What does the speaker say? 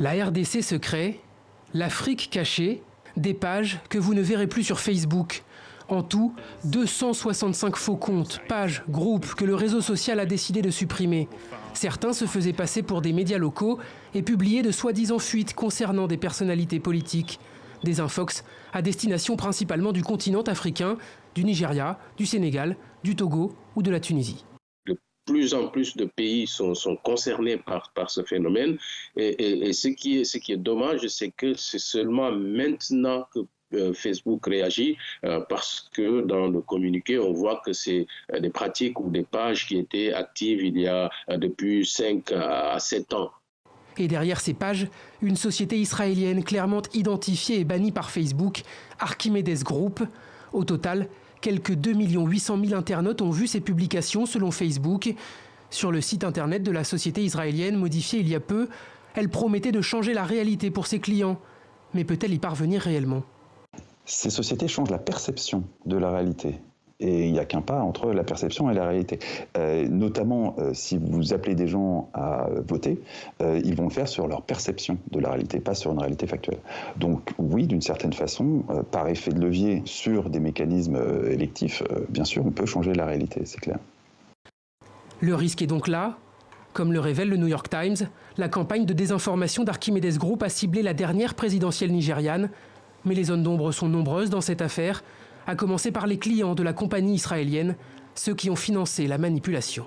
La RDC secret, l'Afrique cachée, des pages que vous ne verrez plus sur Facebook. En tout, 265 faux comptes, pages, groupes que le réseau social a décidé de supprimer. Certains se faisaient passer pour des médias locaux et publiaient de soi-disant fuites concernant des personnalités politiques. Des infox à destination principalement du continent africain, du Nigeria, du Sénégal, du Togo ou de la Tunisie. De plus en plus de pays sont concernés par ce phénomène et ce qui est dommage, c'est que c'est seulement maintenant que Facebook réagit parce que dans le communiqué, on voit que c'est des pratiques ou des pages qui étaient actives il y a depuis 5 à 7 ans. Et derrière ces pages, une société israélienne clairement identifiée et bannie par Facebook, Archimedes Group. Au total, quelques 2 800 000 internautes ont vu ces publications selon Facebook. Sur le site internet de la société israélienne modifié il y a peu, elle promettait de changer la réalité pour ses clients. Mais peut-elle y parvenir réellement ? Ces sociétés changent la perception de la réalité. Et il n'y a qu'un pas entre la perception et la réalité. Notamment, si vous appelez des gens à voter, ils vont le faire sur leur perception de la réalité, pas sur une réalité factuelle. Donc oui, d'une certaine façon, par effet de levier sur des mécanismes électifs, bien sûr, on peut changer la réalité, c'est clair. Le risque est donc là. Comme le révèle le New York Times, la campagne de désinformation d'Archimedes Group a ciblé la dernière présidentielle nigériane. Mais les zones d'ombre sont nombreuses dans cette affaire, à commencer par les clients de la compagnie israélienne, ceux qui ont financé la manipulation.